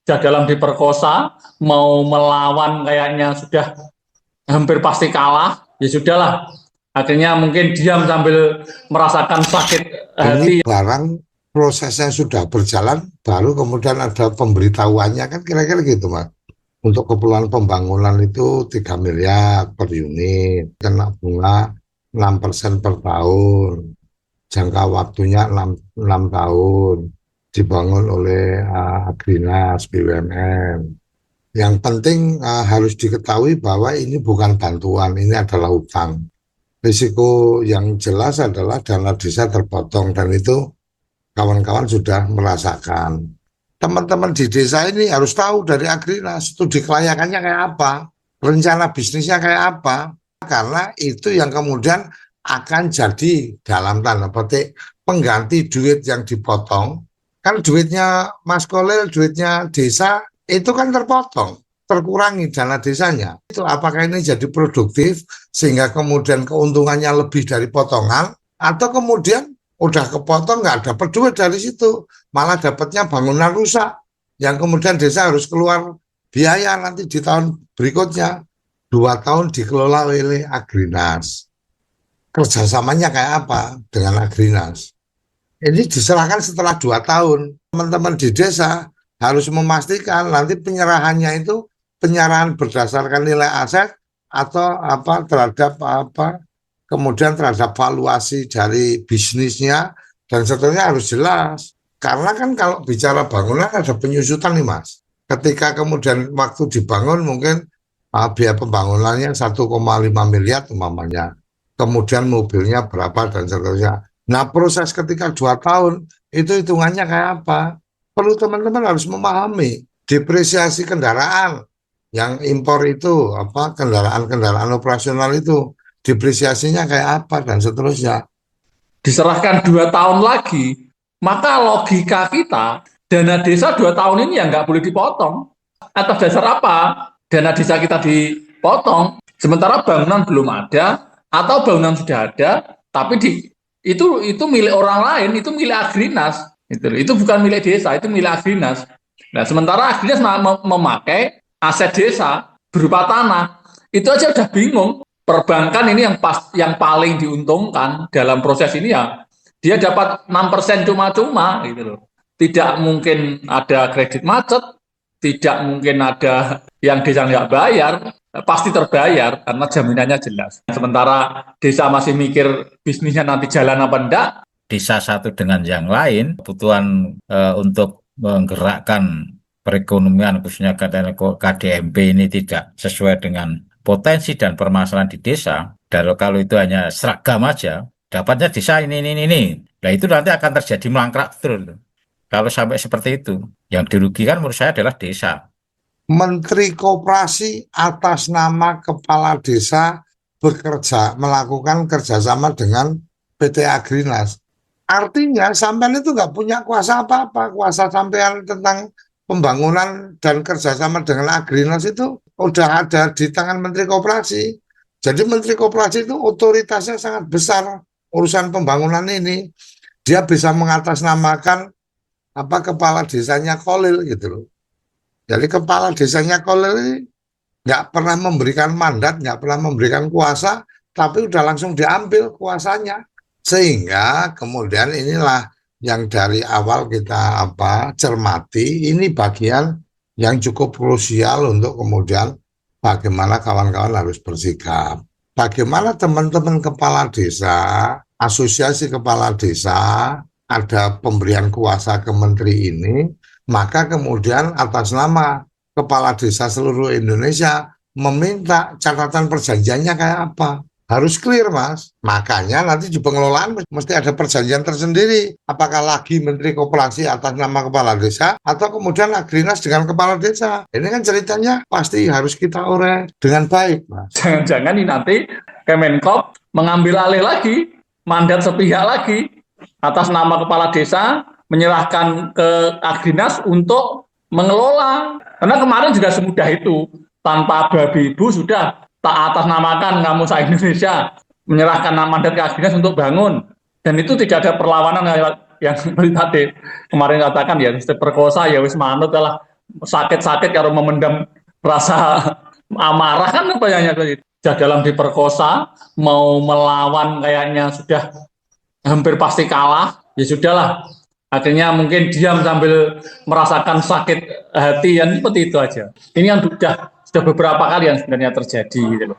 Jagalang diperkosa, mau melawan kayaknya sudah hampir pasti kalah, ya sudahlah. Akhirnya mungkin diam sambil merasakan sakit hati. Ini barang prosesnya sudah berjalan, baru kemudian ada pemberitahuannya kan kira-kira gitu Mas. Untuk keperluan pembangunan itu 3 miliar per unit, kena bunga 6% per tahun, jangka waktunya 6 tahun, dibangun oleh Agrinas BUMN. Yang penting harus diketahui bahwa ini bukan bantuan, ini adalah utang. Risiko yang jelas adalah dana desa terpotong dan itu kawan-kawan sudah merasakan. Teman-teman di desa ini harus tahu dari Agrinas studi kelayakannya kayak apa, rencana bisnisnya kayak apa, karena itu yang kemudian akan jadi dalam tanda petik pengganti duit yang dipotong. Kan duitnya Mas Kolil, duitnya desa itu kan terpotong, terkurangi dana desanya. Itu apakah ini jadi produktif sehingga kemudian keuntungannya lebih dari potongan, atau kemudian udah kepotong nggak dapat duit dari situ, malah dapatnya bangunan rusak yang kemudian desa harus keluar biaya nanti di tahun berikutnya. 2 tahun dikelola oleh Agrinas, kerjasamanya kayak apa dengan Agrinas? Ini diserahkan setelah 2 tahun. Teman-teman di desa harus memastikan nanti penyerahannya itu penyerahan berdasarkan nilai aset atau apa terhadap apa, kemudian terhadap valuasi dari bisnisnya, dan seterusnya harus jelas. Karena kan kalau bicara bangunan ada penyusutan nih Mas. Ketika kemudian waktu dibangun mungkin biaya pembangunannya 1,5 miliar umpamanya. Kemudian mobilnya berapa dan seterusnya. Nah proses ketika 2 tahun itu hitungannya kayak apa? Perlu teman-teman harus memahami depresiasi kendaraan yang impor itu, apa kendaraan-kendaraan operasional itu depresiasinya kayak apa dan seterusnya. Diserahkan 2 tahun lagi, maka logika kita dana desa 2 tahun ini ya nggak boleh dipotong. Atas dasar apa dana desa kita dipotong sementara bangunan belum ada atau bangunan sudah ada tapi itu milik orang lain, itu milik Agrinas, itu bukan milik desa, itu milik Agrinas. Nah sementara Agrinas memakai aset desa berupa tanah, itu aja udah bingung. Perbankan ini yang paling diuntungkan dalam proses ini ya dia dapat 6% cuma-cuma gitu loh. Tidak mungkin ada kredit macet, tidak mungkin ada yang desa nggak bayar, pasti terbayar karena jaminannya jelas. Sementara desa masih mikir bisnisnya nanti jalan apa enggak. Desa satu dengan yang lain, kebutuhan untuk menggerakkan perekonomian khususnya KDMP ini tidak sesuai dengan potensi dan permasalahan di desa. Dan kalau itu hanya seragam aja, dapatnya desa ini. Nah itu nanti akan terjadi melangkrak terus. Kalau sampai seperti itu, yang dirugikan menurut saya adalah desa. Menteri Koperasi atas nama kepala desa bekerja, melakukan kerjasama dengan PT Agrinas. Artinya sampean itu nggak punya kuasa apa-apa, kuasa sampean tentang pembangunan dan kerjasama dengan Agrinas itu udah ada di tangan Menteri Koperasi. Jadi Menteri Koperasi itu otoritasnya sangat besar urusan pembangunan ini. Dia bisa mengatasnamakan apa kepala desanya Kolil gitu loh. Jadi kepala desanya Kolil ini nggak pernah memberikan mandat, nggak pernah memberikan kuasa, tapi udah langsung diambil kuasanya. Sehingga kemudian inilah yang dari awal kita cermati, ini bagian yang cukup krusial untuk kemudian bagaimana kawan-kawan harus bersikap. Bagaimana teman-teman kepala desa, asosiasi kepala desa, ada pemberian kuasa ke menteri ini, maka kemudian atas nama kepala desa seluruh Indonesia meminta catatan perjanjiannya kayak apa. Harus clear Mas, makanya nanti di pengelolaan mesti ada perjanjian tersendiri. Apakah lagi Menteri Koperasi atas nama kepala desa atau kemudian Agrinas dengan kepala desa. Ini kan ceritanya pasti harus kita uraikan dengan baik Mas. Jangan-jangan ini nanti Kemenkop mengambil alih lagi, mandat sepihak lagi atas nama kepala desa menyerahkan ke Agrinas untuk mengelola. Karena kemarin juga semudah itu, tanpa babi ibu sudah tak atasnamakan Ngamusa Indonesia menyerahkan mandat ke Agrinas untuk bangun, dan itu tidak ada perlawanan yang seperti tadi kemarin katakan ya perkosa ya wis manut lah sakit-sakit kalau memendam rasa amarah kan kayaknya sudah dalam diperkosa, mau melawan kayaknya sudah hampir pasti kalah, ya sudahlah. Akhirnya mungkin diam sambil merasakan sakit hati, yang seperti itu aja. Ini yang sudah beberapa kali yang sebenarnya terjadi gitu loh.